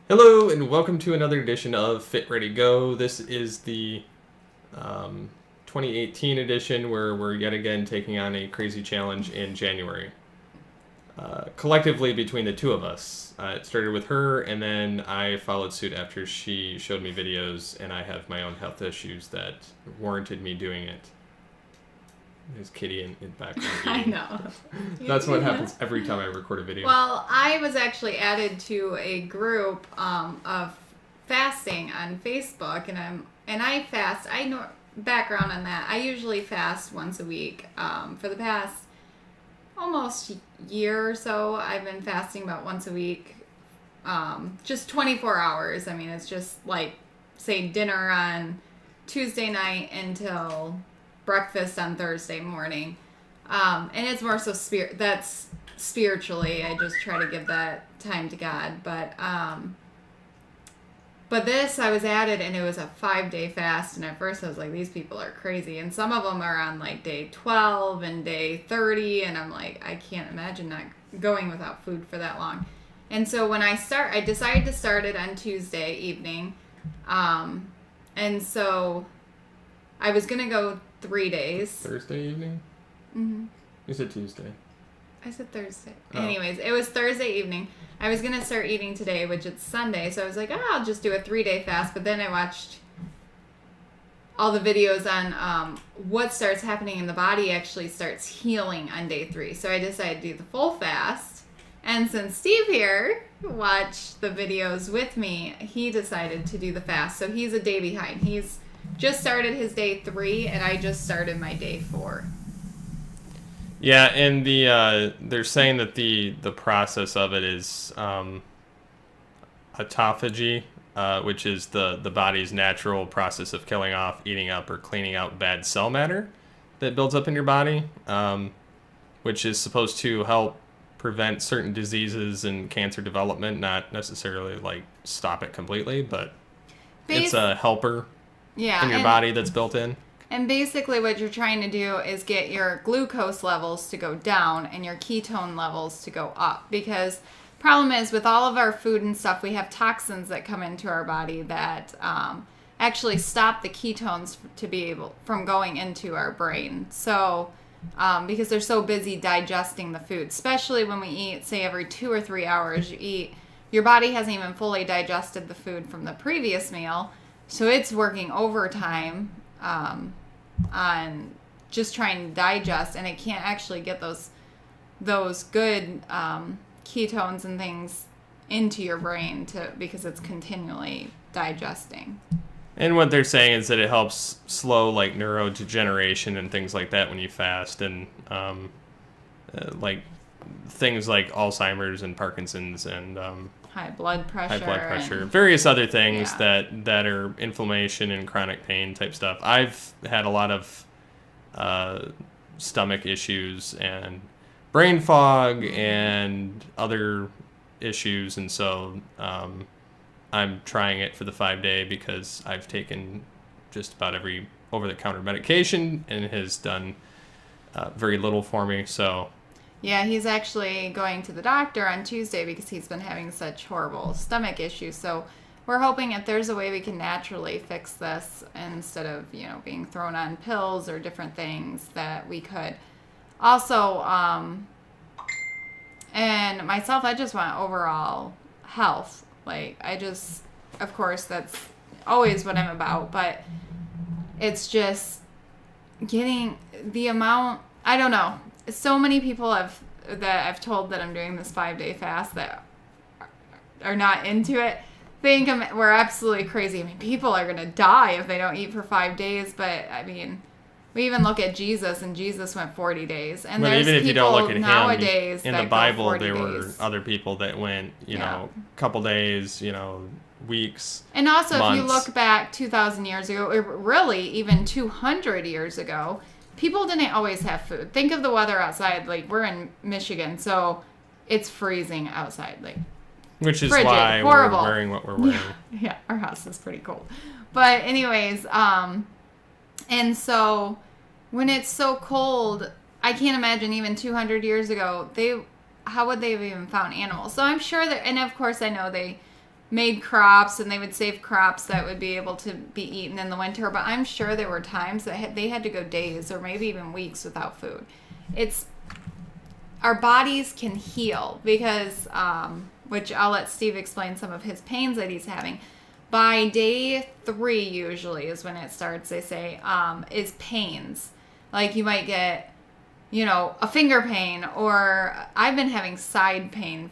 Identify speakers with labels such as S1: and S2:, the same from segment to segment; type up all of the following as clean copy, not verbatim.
S1: Hello and welcome to another edition of Fit.Ready.Go. This is the 2018 edition where we're yet again taking on a crazy challenge in January. Collectively between the two of us. It started with her and then I followed suit after she showed me videos, and I have my own health issues that warranted me doing it. There's Kitty in background.
S2: I know.
S1: That's what happens every time I record a video.
S2: Well, I was actually added to a group of fasting on Facebook, and I fast. I know background on that. I usually fast once a week. For the past almost year or so, I've been fasting about once a week, just 24 hours. I mean, it's just like, say, dinner on Tuesday night until breakfast on Thursday morning. And it's more so that's spiritually. I just try to give that time to God. But this, I was added, and it was a 5-day fast. And at first I was like, these people are crazy. And some of them are on like day 12 and day 30. And I'm like, I can't imagine not going without food for that long. And so when I decided to start it on Tuesday evening. And so I was going to go 3 days.
S1: Thursday evening?
S2: Mm-hmm.
S1: You said Tuesday.
S2: I said Thursday.
S1: Oh.
S2: Anyways, it was Thursday evening. I was going to start eating today, which it's Sunday. So I was like, I'll just do a 3-day fast. But then I watched all the videos on what starts happening in the body actually starts healing on day 3. So I decided to do the full fast. And since Steve here watched the videos with me, he decided to do the fast. So he's a day behind. He's just started his day 3, and I just started my day 4.
S1: Yeah, and they're saying that the process of it is autophagy, which is the body's natural process of killing off, eating up, or cleaning out bad cell matter that builds up in your body, which is supposed to help prevent certain diseases and cancer development, not necessarily like stop it completely, but it's a helper in your body that's built in.
S2: And basically what you're trying to do is get your glucose levels to go down and your ketone levels to go up. Because problem is, with all of our food and stuff, we have toxins that come into our body that actually stop the ketones to be able from going into our brain. So because they're so busy digesting the food, especially when we eat, say every 2 or 3 hours you eat, your body hasn't even fully digested the food from the previous meal. So it's working overtime on just trying to digest, and it can't actually get those good ketones and things into your brain because it's continually digesting.
S1: And what they're saying is that it helps slow like neurodegeneration and things like that when you fast, and like things like Alzheimer's and Parkinson's and
S2: high blood pressure,
S1: various other things that are inflammation and chronic pain type stuff. I've had a lot of stomach issues and brain fog and other issues, and so I'm trying it for the 5-day because I've taken just about every over-the-counter medication and it has done very little for me. So
S2: yeah, he's actually going to the doctor on Tuesday because he's been having such horrible stomach issues. So we're hoping if there's a way we can naturally fix this instead of, being thrown on pills or different things, that we could. Also, and myself, I just want overall health. Like, of course, that's always what I'm about, but it's just getting the amount, I don't know. So many people that I've told that I'm doing this 5-day fast that are not into it think we're absolutely crazy. I mean, people are going to die if they don't eat for 5 days. But I mean, we even look at Jesus, and Jesus went 40 days. And
S1: but
S2: there's
S1: even if
S2: people
S1: you don't look at
S2: nowadays
S1: him, in the Bible, there were other people that went, a couple days, weeks.
S2: And also,
S1: months.
S2: If you look back 2,000 years ago, or really even 200 years ago, people didn't always have food. Think of the weather outside. Like, we're in Michigan, so it's freezing outside. Like,
S1: which is
S2: frigid,
S1: why
S2: horrible.
S1: We're wearing what we're wearing.
S2: Yeah, our house is pretty cold. But anyways, and so when it's so cold, I can't imagine even 200 years ago, how would they have even found animals? So I'm sure that, and of course I know they made crops, and they would save crops that would be able to be eaten in the winter. But I'm sure there were times that they had to go days or maybe even weeks without food. It's our bodies can heal because, which I'll let Steve explain some of his pains that he's having. By day 3 usually is when it starts, they say, is pains. Like you might get, a finger pain, or I've been having side pain,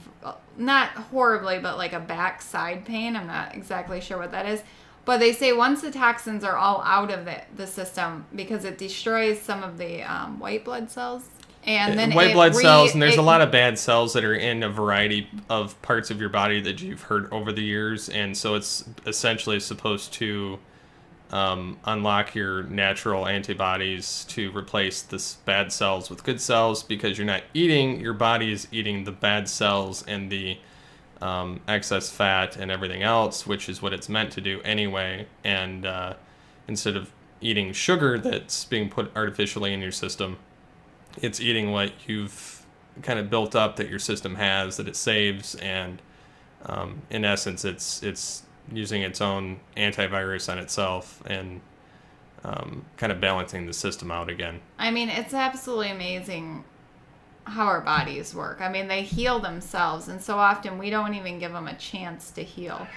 S2: not horribly, but like a back side pain. I'm not exactly sure what that is. But they say once the toxins are all out of the system, because it destroys some of the white blood cells. And then
S1: white blood cells, and there's a lot of bad cells that are in a variety of parts of your body that you've heard over the years, and so it's essentially supposed to unlock your natural antibodies to replace the bad cells with good cells, because your body is eating the bad cells and the excess fat and everything else, which is what it's meant to do anyway, and instead of eating sugar that's being put artificially in your system, it's eating what you've kind of built up that your system has, that it saves, and in essence, it's using its own antivirus on itself and kind of balancing the system out again.
S2: I mean, it's absolutely amazing how our bodies work. I mean, they heal themselves, and so often we don't even give them a chance to heal.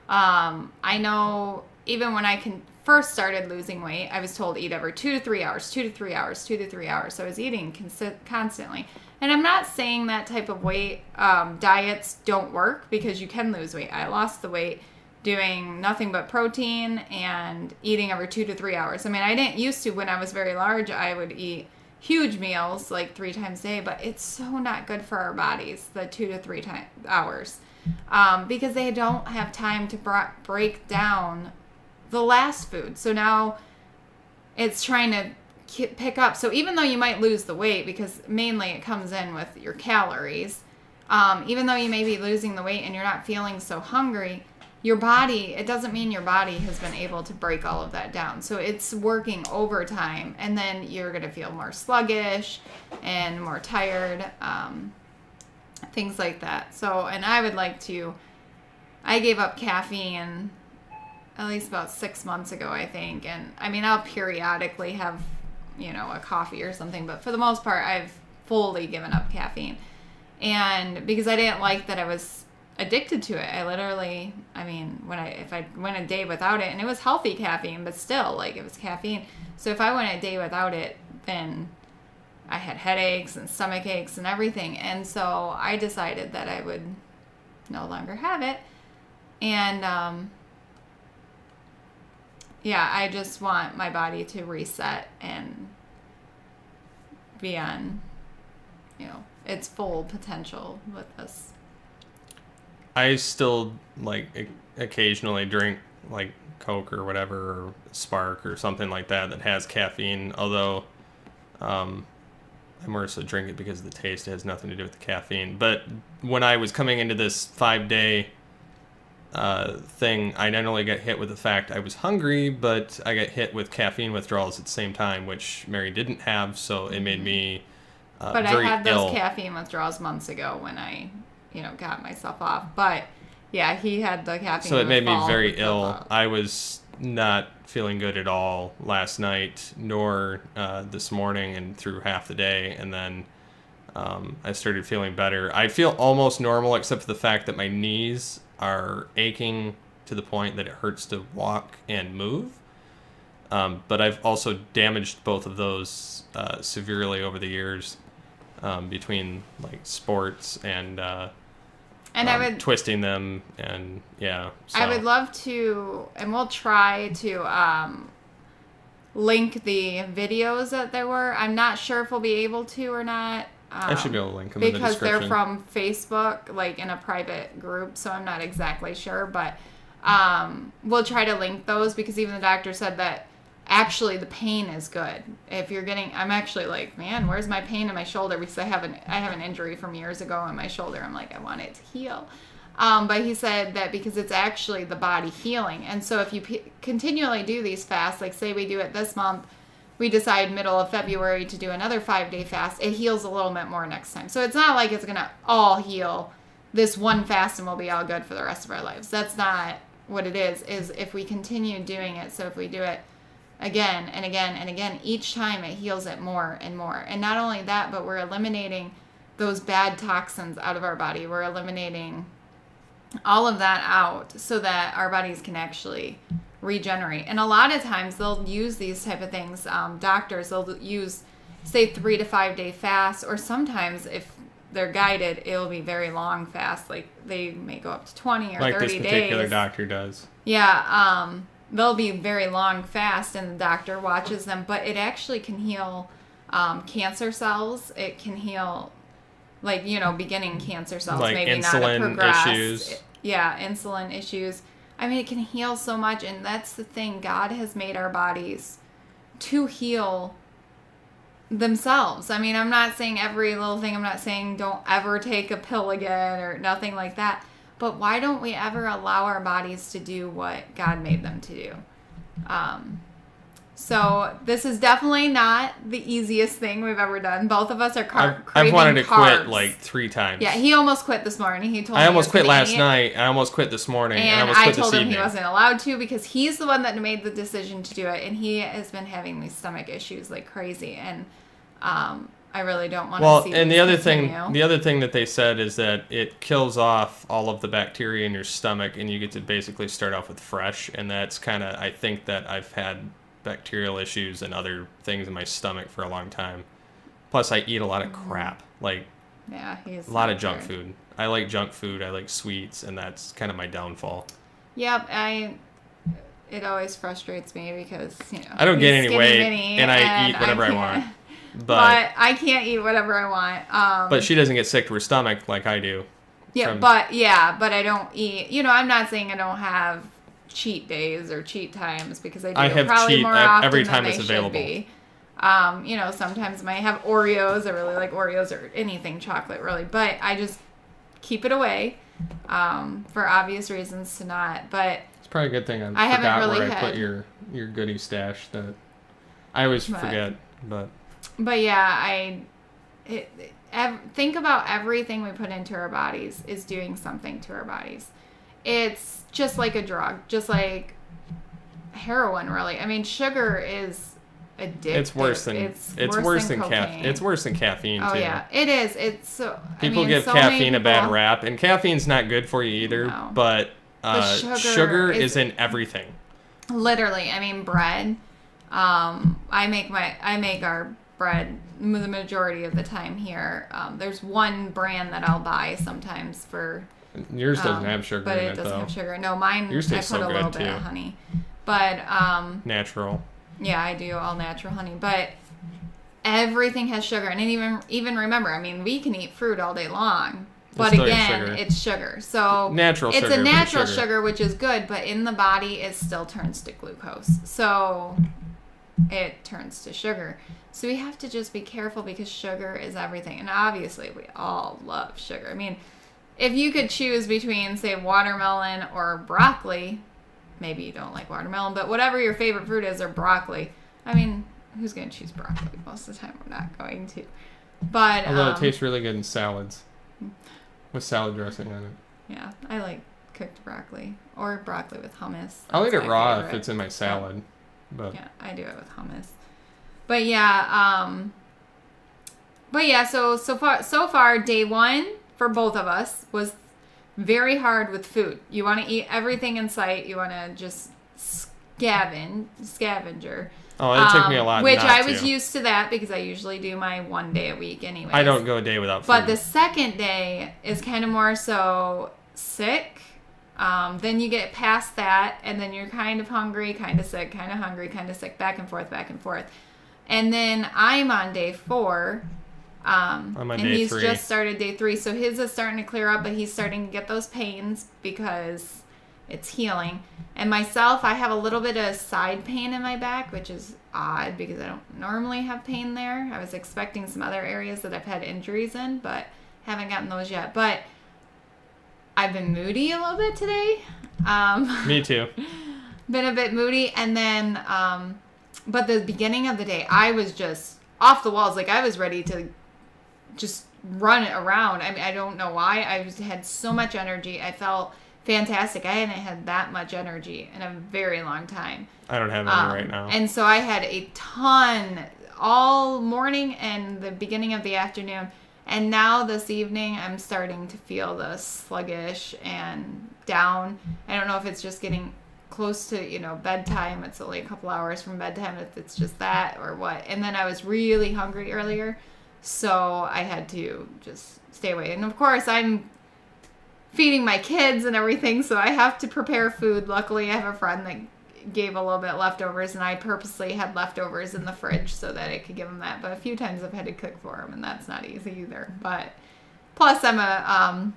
S2: I know even when I first started losing weight, I was told eat every 2 to 3 hours, 2 to 3 hours, 2 to 3 hours. So I was eating constantly. And I'm not saying that type of weight diets don't work, because you can lose weight. I lost the weight doing nothing but protein and eating every 2 to 3 hours. I mean, I didn't used to. When I was very large, I would eat huge meals like 3 times a day, but it's so not good for our bodies, the 2 to 3 hours, because they don't have time to break down the last food. So now it's trying to pick up. So even though you might lose the weight, because mainly it comes in with your calories, even though you may be losing the weight and you're not feeling so hungry, your body, it doesn't mean your body has been able to break all of that down. So it's working overtime, and then you're going to feel more sluggish and more tired, things like that. So, and I gave up caffeine at least about 6 months ago, I think. And I mean, I'll periodically have, a coffee or something, but for the most part, I've fully given up caffeine. And because I didn't like that I was addicted to it. I literally, if I went a day without it, and it was healthy caffeine, but still, like, it was caffeine. So if I went a day without it, then I had headaches and stomach aches and everything. And so I decided that I would no longer have it. And, I just want my body to reset and be on, its full potential with this.
S1: I still, occasionally drink, Coke or whatever, or Spark or something like that has caffeine, although I more so drink it because of the taste. It has nothing to do with the caffeine. But when I was coming into this 5-day thing, I not only got hit with the fact I was hungry, but I got hit with caffeine withdrawals at the same time, which Mary didn't have, so it made me
S2: but
S1: very
S2: I had those
S1: ill.
S2: Caffeine withdrawals months ago when I, got myself off. But yeah, he had the caffeine.
S1: So it made me very ill. I was not feeling good at all last night, nor this morning, and through half the day, and then I started feeling better. I feel almost normal, except for the fact that my knees are aching to the point that it hurts to walk and move. But I've also damaged both of those severely over the years, between sports and I would twisting them, and so.
S2: I would love to, and we'll try to link the videos that there were. I'm not sure if we'll be able to or not.
S1: I should be able to link them in the
S2: because
S1: description.
S2: they're from Facebook, in a private group, so I'm not exactly sure, but we'll try to link those, because even the doctor said that actually the pain is good. If you're I'm actually like, man, where's my pain in my shoulder? Because I have an injury from years ago in my shoulder. I'm like, I want it to heal. But he said that because it's actually the body healing. And so if you continually do these fasts, like say we do it this month, we decide middle of February to do another 5-day fast, it heals a little bit more next time. So it's not like it's going to all heal this one fast and we'll be all good for the rest of our lives. That's not what it is if we continue doing it. So if we do it again and again and again, each time it heals it more and more. And not only that, but we're eliminating those bad toxins out of our body. We're eliminating all of that out so that our bodies can actually regenerate. And a lot of times they'll use these type of things. Doctors, they'll use, say, 3 to 5 day fast, or sometimes if they're guided, it'll be very long fast. Like they may go up to 20 or 30 days.
S1: Like this particular doctor does.
S2: Yeah, they'll be very long fast, and the doctor watches them. But it actually can heal cancer cells. It can heal, like, beginning cancer cells,
S1: like
S2: maybe
S1: insulin
S2: not progressed.
S1: issues.
S2: Yeah, insulin issues. I mean, it can heal so much, and that's the thing. God has made our bodies to heal themselves. I mean, I'm not saying every little thing. I'm not saying don't ever take a pill again or nothing like that. But why don't we ever allow our bodies to do what God made them to do? So this is definitely not the easiest thing we've ever done. Both of us are craving
S1: I've wanted to
S2: carbs.
S1: quit like 3 times.
S2: Yeah, he almost quit this morning. He told me
S1: I almost quit last
S2: eat.
S1: night. I almost quit this morning. And I
S2: And
S1: almost
S2: I
S1: quit
S2: told
S1: this
S2: him
S1: evening.
S2: he wasn't allowed to because he's the one that made the decision to do it. And he has been having these stomach issues like crazy. And I really don't want to see
S1: and the
S2: these
S1: other
S2: continue.
S1: thing that they said is that it kills off all of the bacteria in your stomach, and you get to basically start off with fresh. And that's kind of, I think that I've had bacterial issues and other things in my stomach for a long time. Plus, I eat a lot of crap, like
S2: Yeah, he's
S1: a lot of junk food. I like junk food. I like sweets, and that's kind of my downfall.
S2: Yep, it always frustrates me because,
S1: I don't get
S2: he's
S1: any
S2: skinny
S1: weight,
S2: mini,
S1: and I eat whatever I
S2: can't-
S1: want.
S2: But I can't eat whatever I want.
S1: But she doesn't get sick to her stomach like I do.
S2: Yeah, but I don't eat. I'm not saying I don't have cheat days or cheat times because I do.
S1: I have
S2: probably
S1: cheat
S2: more often
S1: every
S2: than
S1: time
S2: they
S1: it's
S2: should
S1: available.
S2: be. Sometimes I might have Oreos. I really like Oreos or anything chocolate, really. But I just keep it away for obvious reasons to not. But
S1: it's probably a good thing
S2: I haven't
S1: forgot
S2: really
S1: where I
S2: had-
S1: put your goodie stash. That I always forget, but.
S2: But yeah, think about everything we put into our bodies is doing something to our bodies. It's just like a drug, just like heroin, really. I mean, sugar is addictive.
S1: It's worse than
S2: cocaine.
S1: It's worse than caffeine too.
S2: Oh yeah, it is. It's so.
S1: People give caffeine a bad rap, and caffeine's not good for you either.
S2: No.
S1: But sugar
S2: is
S1: in everything.
S2: Literally, I mean, bread. I make our bread the majority of the time here. There's one brand that I'll buy sometimes for.
S1: Yours doesn't have sugar
S2: but
S1: in
S2: it doesn't
S1: though.
S2: have sugar. No, mine.
S1: Yours
S2: I
S1: tastes
S2: put
S1: so
S2: a little
S1: good,
S2: bit
S1: too.
S2: of honey, but
S1: Natural.
S2: yeah, I do all natural honey. But everything has sugar, and even remember, I mean, we can eat fruit all day long. But
S1: still
S2: again,
S1: sugar.
S2: it's sugar. So
S1: Natural
S2: it's
S1: sugar,
S2: a
S1: but
S2: natural
S1: sugar.
S2: sugar, which is good, but in the body, it still turns to glucose. So it turns to sugar. So we have to just be careful because sugar is everything. And obviously, we all love sugar. I mean, if you could choose between, say, watermelon or broccoli, maybe you don't like watermelon, but whatever your favorite fruit is, or broccoli, I mean, who's going to choose broccoli? Most of the time, we're not going to. But
S1: Although it tastes really good in salads. With salad dressing on it.
S2: Yeah, I like cooked broccoli or broccoli with hummus.
S1: I'll eat
S2: That's
S1: it
S2: my
S1: raw
S2: favorite.
S1: if it's in my salad. But
S2: Yeah, I do it with hummus. But yeah, so far day 1 for both of us was very hard with food. You want to eat everything in sight. You want to just scavenger.
S1: oh, it took me a lot.
S2: Which
S1: not
S2: I was
S1: to.
S2: used to that because I usually do my 1 day a week anyway.
S1: I don't go a day without food.
S2: But the second day is kind of more so sick. Then you get past that, and then you're kind of hungry, kind of sick, kind of hungry, kind of sick, back and forth, back and forth. And then I'm on day 4.
S1: I'm on
S2: and
S1: day
S2: he's
S1: 3.
S2: just started day 3. So his is starting to clear up, but he's starting to get those pains because it's healing. And myself, I have a little bit of side pain in my back, which is odd because I don't normally have pain there. I was expecting some other areas that I've had injuries in, but haven't gotten those yet. But I've been moody a little bit today.
S1: Me too.
S2: Been a bit moody. And then, but the beginning of the day, I was just off the walls. Like I was ready to just run around. I mean, I don't know why. Had so much energy. I felt fantastic. I hadn't had that much energy in a very long time.
S1: I don't have any right now.
S2: And so I had a ton all morning and the beginning of the afternoon. And now this evening, I'm starting to feel the sluggish and down. I don't know if it's just getting close to, bedtime. It's only a couple hours from bedtime, if it's just that or what. And then I was really hungry earlier, so I had to just stay away. And of course, I'm feeding my kids and everything, so I have to prepare food. Luckily, I have a friend that gave a little bit leftovers, and I purposely had leftovers in the fridge so that I could give them that. But a few times I've had to cook for them, and that's not easy either. But plus, I'm a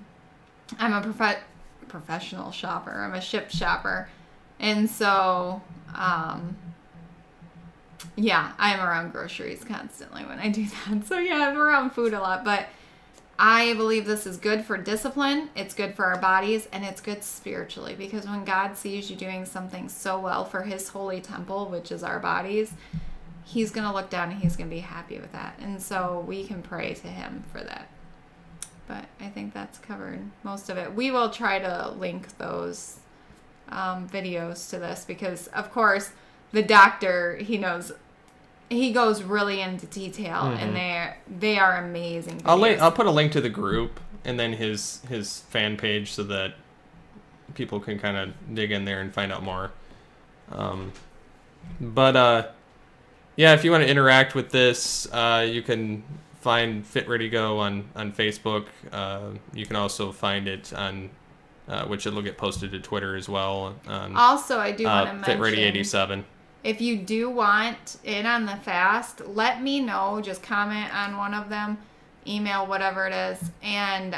S2: professional shopper. I'm a Shipt shopper, and so yeah, I'm around groceries constantly when I do that. So yeah, I'm around food a lot, but I believe this is good for discipline, it's good for our bodies, and it's good spiritually, because when God sees you doing something so well for his holy temple, which is our bodies, he's going to look down and he's going to be happy with that. And so we can pray to him for that. But I think that's covered most of it. We will try to link those videos to this because, of course, the doctor, he goes really into detail, and they are amazing videos.
S1: I'll put a link to the group and then his fan page so that people can kind of dig in there and find out more. Yeah, if you want to interact with this, you can find Fit.Ready.Go on Facebook. You can also find it on which it'll get posted to Twitter as well.
S2: Also, I do want to mention
S1: Fit.Ready.87.
S2: If you do want in on the fast, let me know. Just comment on one of them, email, whatever it is, and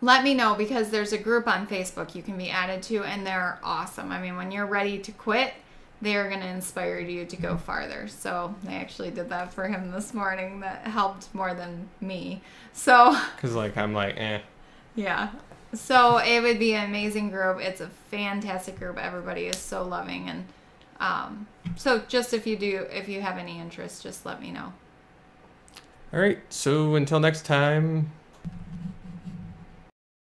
S2: let me know, because there's a group on Facebook you can be added to, and they're awesome. I mean, when you're ready to quit, they're going to inspire you to go farther. So they actually did that for him this morning. That helped more than me. So,
S1: because I'm like, eh.
S2: Yeah. So it would be an amazing group. It's a fantastic group. Everybody is so loving. And so just if you have any interest, just let me know.
S1: All right. So until next time,